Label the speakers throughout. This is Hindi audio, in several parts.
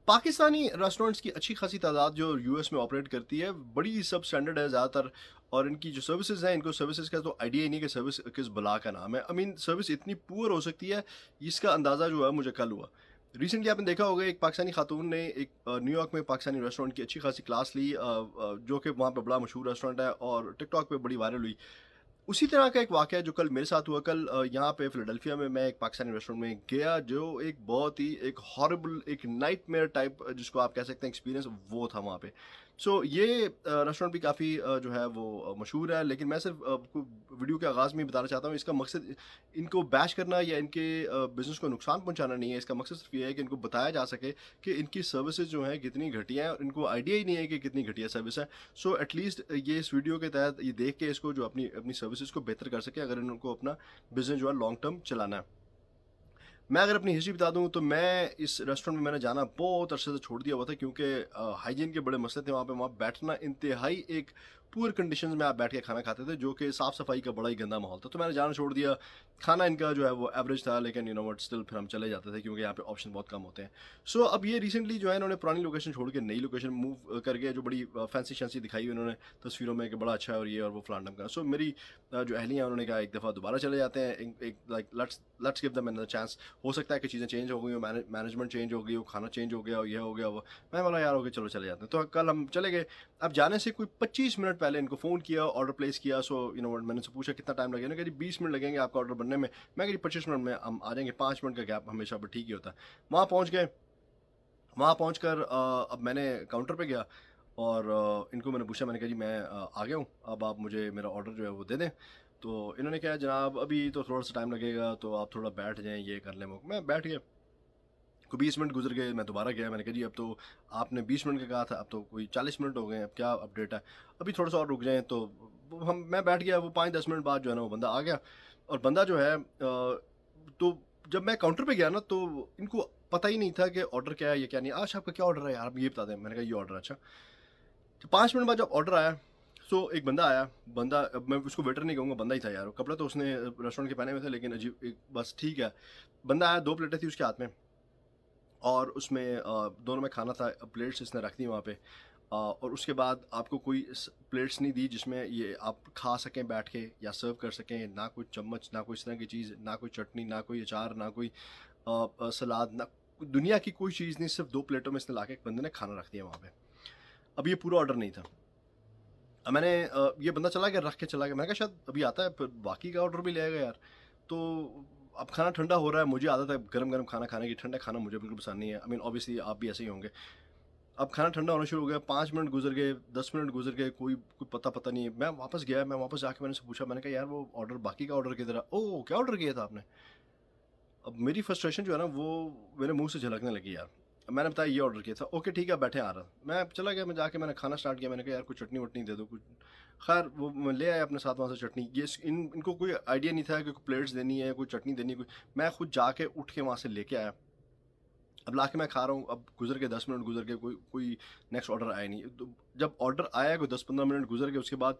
Speaker 1: पाकिस्तानी रेस्टोरेंट्स की अच्छी खासी तादाद जो यूएस में ऑपरेट करती है, बड़ी सब स्टैंडर्ड है ज़्यादातर। और इनकी जो सर्विसेज़ हैं, इनको सर्विसेज़ का तो आइडिया ही नहीं कि सर्विस किस बला का नाम है। आई मीन सर्विस इतनी पुअर हो सकती है, इसका अंदाज़ा जो है मुझे कल हुआ। रिसेंटली आपने देखा होगा एक पाकिस्तानी खातून ने एक न्यूयॉर्क में पाकिस्तानी रेस्टोरेंट की अच्छी खासी क्लास ली, जो कि वहाँ पे बड़ा मशहूर रेस्टोरेंट है और टिकटॉक पे बड़ी वायरल हुई। उसी तरह का एक वाक़या जो कल मेरे साथ हुआ, कल यहाँ पे फ़िलाडेल्फ़िया में मैं एक पाकिस्तानी रेस्टोरेंट में गया, जो एक बहुत ही एक हॉरिबल, एक नाइटमेयर टाइप जिसको आप कह सकते हैं एक्सपीरियंस, वो था वहाँ पे। सो ये रेस्टोरेंट भी काफ़ी जो है वो मशहूर है, लेकिन मैं सिर्फ़ आपको वीडियो के आगाज़ में ही बताना चाहता हूँ, इसका मकसद इनको बैश करना या इनके बिज़नेस को नुकसान पहुँचाना नहीं है। इसका मकसद सिर्फ़ ये है कि इनको बताया जा सके कि इनकी सर्विसेज़ जो हैं कितनी घटिया हैं और इनको आइडिया ही नहीं है कि कितनी घटिया सर्विस है। सो एटलीस्ट ये इस वीडियो के तहत ये देख के इसको जो अपनी अपनी सर्विसेज को बेहतर कर सके, अगर इनको अपना बिजनेस जो है लॉन्ग टर्म चलाना है। मैं अगर अपनी हिस्ट्री बता दूं तो मैं इस रेस्टोरेंट में मैंने जाना बहुत अरसे से छोड़ दिया हुआ था, क्योंकि हाइजीन के बड़े मसले थे वहाँ पे। वहाँ बैठना इंतहाई एक पुअर कंडीशंस में आप बैठ के खाना खाते थे, जो कि साफ़ सफाई का बड़ा ही गंदा माहौल था। तो मैंने जाना छोड़ दिया। खाना इनका जो है वो एवरेज था, लेकिन यू नो वट स्टिल फिर हम चले जाते थे, क्योंकि यहाँ पे ऑप्शन बहुत कम होते हैं। सो अब ये रिसेंटली जो है इन्होंने पुरानी लोकेशन छोड़ के नई लोकेशन मूव करके, जो बड़ी फैंसी शैंसी दिखाई हुई उन्होंने तस्वीरों में कि बड़ा अच्छा है और ये और वो फलान का। सो मेरी जो अहलियाँ उन्होंने कहा एक दफ़ा दोबारा चले जाते हैं, एक like let's give them another chance. हो सकता है कि चीज़ें चेंज हो गई हो, मैनेजमेंट चेंज हो गई हो, खाना चेंज हो गया हो, ये हो गया वो। मैं बोला यार ओके चलो चले जाते हैं। तो कल हम चले गए। अब जाने से कोई 25 मिनट पहले इनको फ़ोन किया, ऑर्डर प्लेस किया। सो यू नो मैंने उनसे पूछा कितना टाइम लगेगा, उन्होंने कहा जी 20 मिनट लगेंगे आपका ऑर्डर बनने में। मैं कहा जी 25 मिनट में हम आ जाएंगे, 5 मिनट का गैप हमेशा पर ठीक ही होता है। वहाँ पहुँच गए। वहाँ पहुँचकर अब मैंने काउंटर पे गया और इनको मैंने पूछा, मैंने कहा जी मैं आ गया हूँ, अब आप मुझे मेरा ऑर्डर जो है वो दे दें। तो इन्होंने कहा जनाब अभी तो थोड़ा सा टाइम लगेगा, तो आप थोड़ा बैठ जाएँ, ये कर लें वो। मैं बैठ गया। कोई 20 मिनट गुजर गए, मैं दोबारा गया। मैंने कहा जी अब तो आपने 20 मिनट का कहा था, अब तो कोई 40 मिनट हो गए हैं, अब क्या अपडेट है, अभी थोड़ा सा और रुक जाएँ। तो हम मैं बैठ गया। वो 5-10 मिनट बाद जो है ना वो बंदा आ गया। और बंदा जो है तो जब मैं काउंटर पे गया ना, तो इनको पता ही नहीं था कि ऑर्डर क्या है या क्या नहीं। आज आपका क्या ऑर्डर है यार, आप ये बता दें। मैंने कहा ये ऑर्डर है। अच्छा। तो 5 मिनट बाद जब ऑर्डर आया, सो एक बंदा आया। बंदा, अब मैं उसको वेटर नहीं कहूँगा, बंदा ही था यार। कपड़े तो उसने रेस्टोरेंट के पहने हुए थे, लेकिन अजीब एक बस ठीक है। बंदा आया, 2 प्लेटें थी उसके हाथ में और उसमें दोनों में खाना था। प्लेट्स इसने रख दी वहाँ पे। और उसके बाद आपको कोई प्लेट्स नहीं दी जिसमें ये आप खा सकें बैठ के या सर्व कर सकें। ना कोई चम्मच, ना कोई इस तरह की चीज़, ना कोई चटनी, ना कोई अचार, ना कोई सलाद, ना दुनिया की कोई चीज़ नहीं। सिर्फ 2 प्लेटों में इसने ला के एक बंदे ने खाना रख दिया वहाँ पे। अब ये पूरा ऑर्डर नहीं था। अब मैंने ये बंदा चला गया, रख के चला गया। मैंने कहा शायद अभी आता है, फिर बाकी का ऑर्डर भी ले आएगा यार। तो अब खाना ठंडा हो रहा है, मुझे आदत है गरम-गरम खाना खाने की, ठंडा खाना मुझे बिल्कुल पसंद नहीं है। आई मीन ऑब्वियसली आप भी ऐसे ही होंगे। अब खाना ठंडा होना शुरू हो गया, 5 मिनट गुज़र गए, 10 मिनट गुज़र गए, कोई पता नहीं है। मैं वापस गया, मैं वापस जाके मैंने उससे पूछा, मैंने कहा यार वो ऑर्डर, बाकी का ऑर्डर किधर है? ओह! क्या ऑर्डर किया था आपने? अब मेरी फ्रस्ट्रेशन जो है ना वो मेरे मुँह से झलकने लगी यार। मैंने बताया ये ऑर्डर किया था। ओके ठीक है, बैठे आ रहा। मैं चला गया, मैं जाके मैंने खाना स्टार्ट किया। मैंने कहा यार कोई चटनी-वटनी दे दो कुछ। ख़ैर वो मैं ले आया अपने साथ वहाँ से चटनी। ये इनको कोई आइडिया नहीं था कि कोई प्लेट्स देनी है, कोई चटनी देनी है, कोई। मैं खुद जाके उठ के वहाँ से लेके आया। अब लाके मैं खा रहा हूँ। अब गुज़र के 10 मिनट गुज़र गए, कोई कोई नेक्स्ट ऑर्डर आया नहीं। तो जब ऑर्डर आया, कोई 10-15 मिनट गुज़र गए, उसके बाद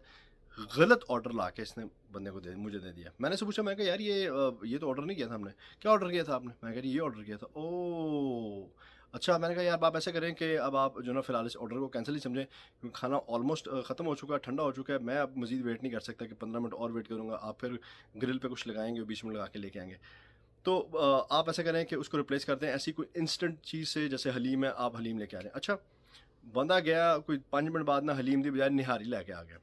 Speaker 1: गलत ऑर्डर लाके इसने बंदे को मुझे दे दिया। मैंने इससे पूछा, मैंने कहा यार ये तो ऑर्डर नहीं किया था हमने। क्या ऑर्डर किया था आपने? मैंने कहा ये ऑर्डर किया था। ओह! अच्छा। मैंने कहा यार आप ऐसा करें कि अब आप जो ना फ़िलहाल इस ऑर्डर को कैंसल ही समझें, क्योंकि खाना ऑलमोस्ट ख़त्म हो चुका है, ठंडा हो चुका है। मैं अब मज़ीद वेट नहीं कर सकता कि 15 मिनट और वेट करूँगा। आप फिर ग्रिल पे कुछ लगाएँगे, 20 मिनट लगा के लेके आएँगे। तो आप ऐसा करें कि उसको रिप्लेस कर दें ऐसी कोई इंस्टेंट चीज़ से, जैसे हलीम है, आप हलीम लेके आ रहे हैं। अच्छा। बंदा गया, कोई 5 मिनट बाद ना हलीम की बजाय निहारी लेके आ गया।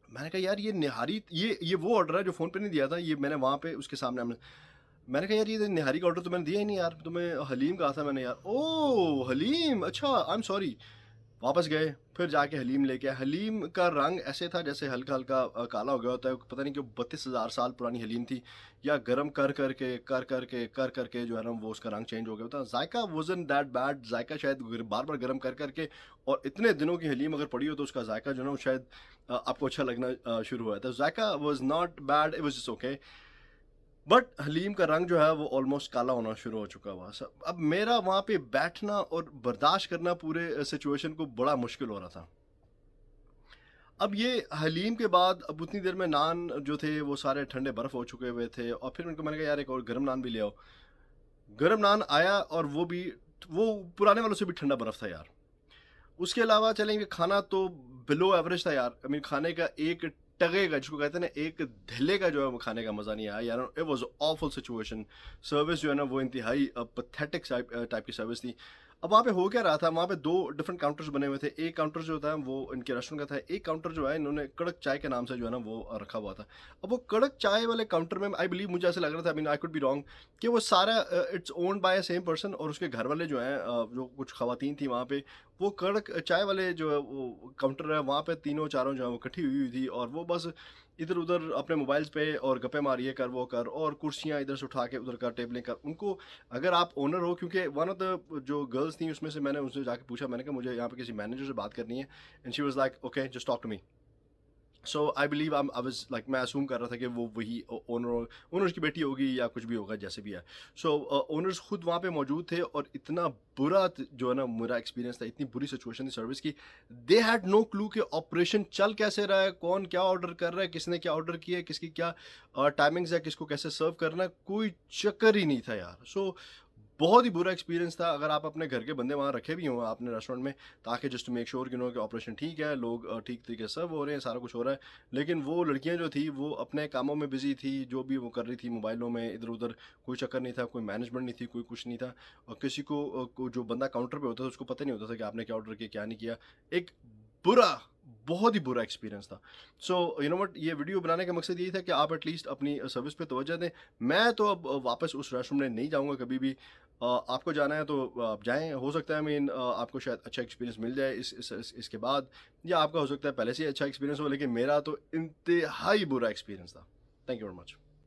Speaker 1: मैंने कहा यार ये निहारी, ये वो ऑर्डर है जो फ़ोन पे नहीं दिया था, ये मैंने वहाँ पे उसके सामने हमने। मैंने कहा यार ये निहारी का ऑर्डर तो मैंने दिया ही नहीं यार, तुम्हें हलीम कहा था मैंने यार। ओह! हलीम, अच्छा आई एम सॉरी। वापस गए, फिर जाके हलीम लेके आए। हलीम का रंग ऐसे था जैसे हल्का-हल्का काला हो गया होता है। पता नहीं क्यों 32,000 साल पुरानी हलीम थी, या गरम कर कर के जो है ना वो उसका रंग चेंज हो गया था। ज़ायका वाज़न्ट दैट बैड, ज़ायका शायद बार-बार गरम कर के, और इतने दिनों की हलीम अगर पड़ी हो तो उसका ज़ायका जो है ना वो शायद आपको अच्छा लगना शुरू हुआ था। ज़ायका was not bad, it was just okay. But haleem का रंग जो है वो ऑलमोस्ट काला होना शुरू हो चुका हुआ। अब मेरा वहाँ पे बैठना और बर्दाश्त करना पूरे सिचुएशन को बड़ा मुश्किल हो रहा था। अब ये हलीम के बाद अब उतनी देर में नान जो थे वो सारे ठंडे बर्फ़ हो चुके हुए थे, और फिर उनको मैंने कहा यार एक और गरम नान भी ले आओ। गरम नान आया और वो भी वो पुराने वालों से भी ठंडा बर्फ़ था यार। उसके अलावा चलेंगे, खाना तो बिलो एवरेज था यार। आई मीन खाने का एक टगे का, जिसको कहते हैं ना, एक धल्ले का जो है वो खाने का मज़ा नहीं आया यार। It was awful situation. Service जो है ना वो इंतहाई पैथेटिक टाइप की सर्विस थी। अब वहाँ पे हो क्या रहा था, वहाँ पे 2 डिफरेंट काउंटर्स बने हुए थे। एक काउंटर जो था वो इनके रेस्टोरेंट का था, एक काउंटर जो है इन्होंने कड़क चाय के नाम से जो है ना वो रखा हुआ था। अब वो कड़क चाय वाले काउंटर में आई बिलीव, मुझे ऐसा लग रहा था, I mean I could be wrong, कि वो सारा it's owned by same person, और उसके घर वाले जो हैं, जो कुछ खवातीन थी वहाँ पे, वो कड़क चाय वाले जो है वो काउंटर है वहाँ पे तीनों चारों जो है वो इकट्ठी हुई हुई थी, और वो बस इधर उधर अपने मोबाइल्स पे और गप्पे मारिए, कर वो कर, और कुर्सियाँ इधर से उठा के उधर कर, टेबलें कर उनको। अगर आप ओनर हो, क्योंकि वन ऑफ द जो गर्ल्स थी उसमें से, मैंने उनसे जाके पूछा, मैंने कहा मुझे यहाँ पे किसी मैनेजर से बात करनी है, and she was like okay just talk to me. So I believe I was like, मैं असूम कर रहा था कि वो वही ओनर्स की बेटी होगी या कुछ भी होगा, जैसे भी है। सो ओनर्स खुद वहाँ पे मौजूद थे, और इतना बुरा जो है ना मेरा एक्सपीरियंस था, इतनी बुरी सिचुएशन थी सर्विस की। दे हैड नो क्लू कि ऑपरेशन चल कैसे रहा है, कौन क्या ऑर्डर कर रहा है, किसने क्या ऑर्डर किया है, किसकी क्या टाइमिंग्स है, किसको कैसे सर्व करना है, कोई चक्कर ही नहीं था यार। सो बहुत ही बुरा एक्सपीरियंस था। अगर आप अपने घर के बंदे वहाँ रखे भी हों आपने रेस्टोरेंट में, ताकि जस्ट टू मेक श्योर कि ऑपरेशन ठीक है, लोग ठीक तरीके से सर्व हो रहे हैं, सारा कुछ हो रहा है, लेकिन वो लड़कियां जो थी वो अपने कामों में बिजी थी, जो भी वो कर रही थी मोबाइलों में इधर उधर, कोई चक्कर नहीं था, कोई मैनेजमेंट नहीं थी, कोई कुछ नहीं था। और किसी को जो बंदा काउंटर पे होता था उसको पता नहीं होता था कि आपने क्या ऑर्डर किया क्या नहीं किया। एक बुरा, बहुत ही बुरा एक्सपीरियंस था। सो यू नो व्हाट, ये वीडियो बनाने का मकसद यही था कि आप एटलीस्ट अपनी सर्विस पे तवज्जो दें। मैं तो अब वापस उस रेस्टोरेंट में नहीं जाऊँगा कभी भी। आपको जाना है तो आप जाएँ, हो सकता है, आई मीन आपको शायद अच्छा एक्सपीरियंस मिल जाए इसके बाद, या आपका हो सकता है पहले से ही अच्छा एक्सपीरियंस हो, लेकिन मेरा तो इंतहाई बुरा एक्सपीरियंस था। Thank you very much.